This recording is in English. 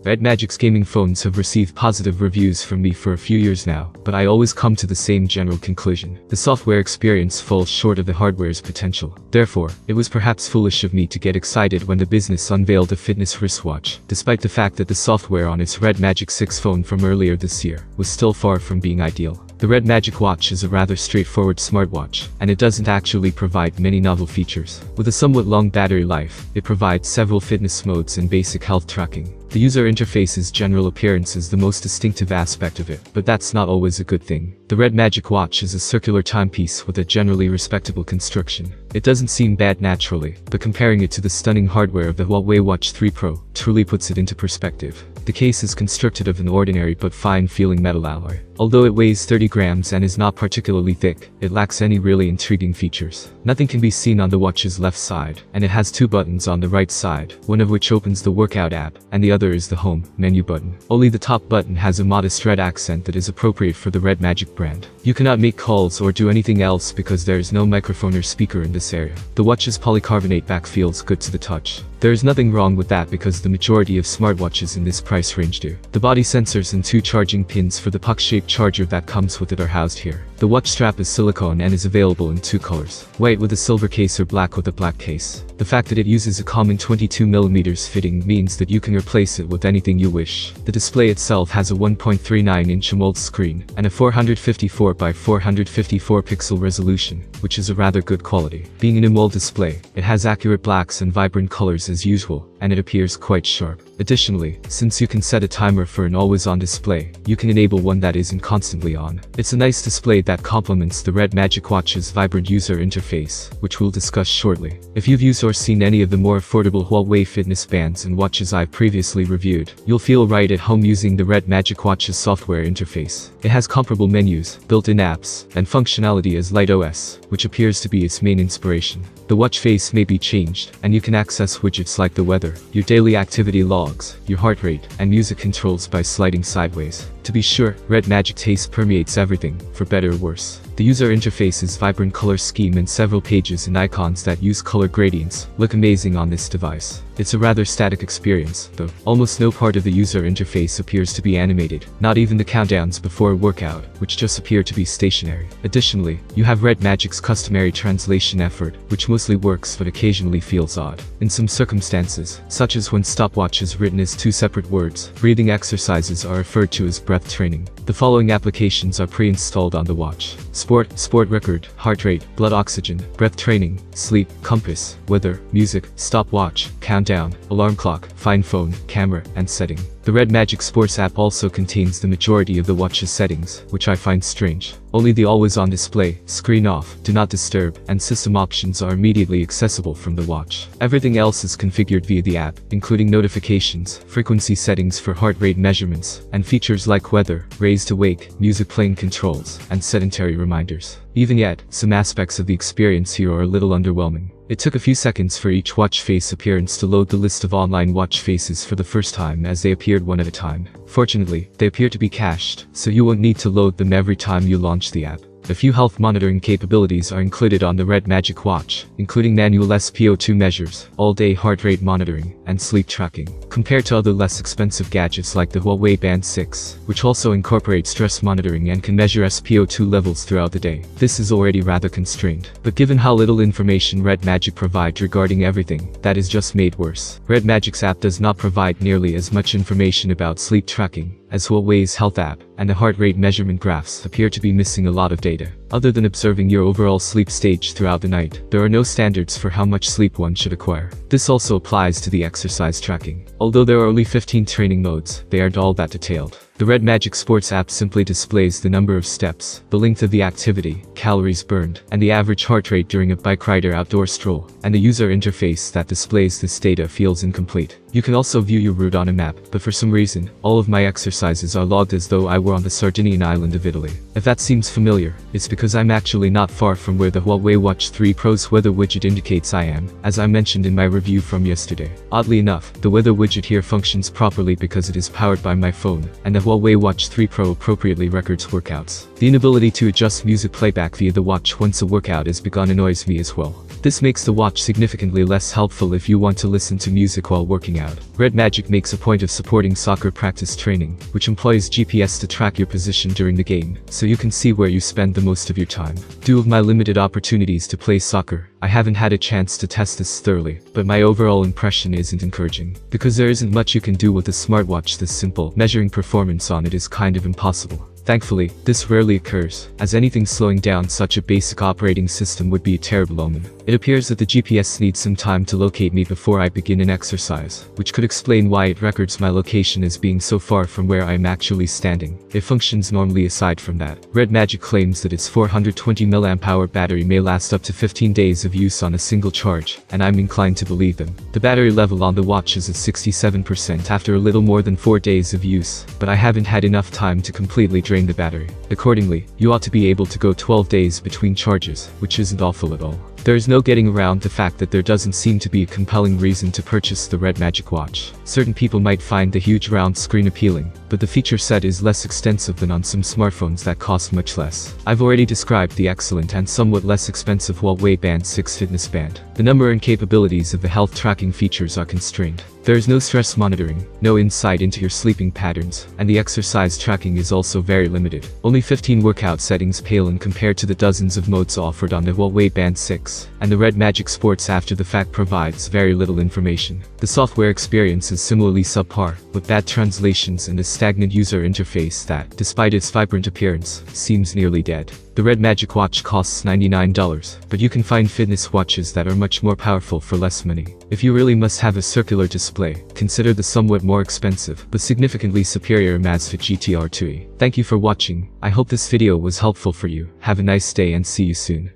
RedMagic's gaming phones have received positive reviews from me for a few years now, but I always come to the same general conclusion. The software experience falls short of the hardware's potential. Therefore, it was perhaps foolish of me to get excited when the business unveiled a fitness wristwatch, despite the fact that the software on its RedMagic 6 phone from earlier this year was still far from being ideal. The Red Magic Watch is a rather straightforward smartwatch, and it doesn't actually provide many novel features. With a somewhat long battery life, it provides several fitness modes and basic health tracking. The user interface's general appearance is the most distinctive aspect of it, but that's not always a good thing. The Red Magic Watch is a circular timepiece with a generally respectable construction. It doesn't seem bad naturally, but comparing it to the stunning hardware of the Huawei Watch 3 Pro truly puts it into perspective. The case is constructed of an ordinary but fine-feeling metal alloy. Although it weighs 30 grams and is not particularly thick, it lacks any really intriguing features. Nothing can be seen on the watch's left side, and it has two buttons on the right side, one of which opens the workout app, and the other is the home menu button. Only the top button has a modest red accent that is appropriate for the Red Magic brand. You cannot make calls or do anything else because there is no microphone or speaker in this area. The watch's polycarbonate back feels good to the touch. There is nothing wrong with that because the majority of smartwatches in this price range do. The body sensors and two charging pins for the puck-shaped charger that comes with it are housed here. The watch strap is silicone and is available in two colors, white with a silver case or black with a black case. The fact that it uses a common 22mm fitting means that you can replace it with anything you wish. The display itself has a 1.39-inch AMOLED screen and a 454 by 454 pixel resolution, which is a rather good quality. Being an AMOLED display, it has accurate blacks and vibrant colors as usual, and it appears quite sharp. Additionally, since you can set a timer for an always-on display, you can enable one that isn't constantly on. It's a nice display that complements the Red Magic Watch's vibrant user interface, which we'll discuss shortly. If you've used or seen any of the more affordable Huawei fitness bands and watches I've previously reviewed, you'll feel right at home using the Red Magic Watch's software interface. It has comparable menus, built-in apps, and functionality as Light OS, which appears to be its main inspiration. The watch face may be changed, and you can access widgets like the weather, your daily activity logs, your heart rate, and music controls by sliding sideways. To be sure, Red Magic taste permeates everything, for better or worse. The user interface's vibrant color scheme and several pages and icons that use color gradients look amazing on this device. It's a rather static experience, though. Almost no part of the user interface appears to be animated, not even the countdowns before a workout, which just appear to be stationary. Additionally, you have Red Magic's customary translation effort, which mostly works but occasionally feels odd. In some circumstances, such as when stopwatch is written as two separate words, breathing exercises are referred to as breath training. The following applications are pre-installed on the watch: sport record, heart rate, blood oxygen, breath training, sleep, compass, weather, music, stopwatch, countdown, alarm clock, find phone, camera, and setting. The Red Magic Sports app also contains the majority of the watch's settings, which I find strange. Only the always-on display, screen off, do not disturb, and system options are immediately accessible from the watch. Everything else is configured via the app, including notifications, frequency settings for heart rate measurements, and features like weather, raised awake, music playing controls, and sedentary reminders. Even yet, some aspects of the experience here are a little underwhelming. It took a few seconds for each watch face appearance to load the list of online watch faces for the first time as they appeared one at a time. Fortunately, they appear to be cached, so you won't need to load them every time you launch the app. A few health monitoring capabilities are included on the Red Magic Watch, including manual SpO2 measures, all-day heart rate monitoring, and sleep tracking. Compared to other less expensive gadgets like the Huawei Band 6, which also incorporates stress monitoring and can measure SpO2 levels throughout the day, this is already rather constrained. But given how little information Red Magic provides regarding everything, that is just made worse. Red Magic's app does not provide nearly as much information about sleep tracking as Huawei's health app, and the heart rate measurement graphs appear to be missing a lot of data. Other than observing your overall sleep stage throughout the night, there are no standards for how much sleep one should acquire. This also applies to the exercise tracking. Although there are only 15 training modes, they aren't all that detailed. The Red Magic Sports app simply displays the number of steps, the length of the activity, calories burned, and the average heart rate during a bike ride or outdoor stroll, and the user interface that displays this data feels incomplete. You can also view your route on a map, but for some reason, all of my exercises are logged as though I were on the Sardinian island of Italy. If that seems familiar, it's because I'm actually not far from where the Huawei Watch 3 Pro's weather widget indicates I am, as I mentioned in my review from yesterday. Oddly enough, the weather widget here functions properly because it is powered by my phone, and the Huawei Watch 3 Pro appropriately records workouts. The inability to adjust music playback via the watch once a workout is begun annoys me as well. This makes the watch significantly less helpful if you want to listen to music while working out. RedMagic makes a point of supporting soccer practice training, which employs GPS to track your position during the game, so you can see where you spend the most of your time. Due to my limited opportunities to play soccer, I haven't had a chance to test this thoroughly, but my overall impression isn't encouraging. Because there isn't much you can do with a smartwatch this simple, measuring performance on it is kind of impossible. Thankfully, this rarely occurs, as anything slowing down such a basic operating system would be a terrible omen. It appears that the GPS needs some time to locate me before I begin an exercise, which could explain why it records my location as being so far from where I am actually standing. It functions normally. Aside from that, RedMagic claims that its 420 mAh battery may last up to 15 days of use on a single charge, and I'm inclined to believe them. The battery level on the watch is at 67% after a little more than 4 days of use, but I haven't had enough time to completely drain the battery. Accordingly, you ought to be able to go 12 days between charges, which isn't awful at all. There is no getting around the fact that there doesn't seem to be a compelling reason to purchase the RedMagic watch. Certain people might find the huge round screen appealing, but the feature set is less extensive than on some smartphones that cost much less. I've already described the excellent and somewhat less expensive Huawei Band 6 fitness band. The number and capabilities of the health tracking features are constrained. There is no stress monitoring, no insight into your sleeping patterns, and the exercise tracking is also very limited. Only 15 workout settings pale in compared to the dozens of modes offered on the Huawei Band 6, and the RedMagic Sports after the fact provides very little information. The software experience is similarly subpar, with bad translations and a stagnant user interface that, despite its vibrant appearance, seems nearly dead. The RedMagic watch costs $99, but you can find fitness watches that are much more powerful for less money. If you really must have a circular display, consider the somewhat more expensive, but significantly superior Amazfit GTR 2e. Thank you for watching. I hope this video was helpful for you. Have a nice day and see you soon.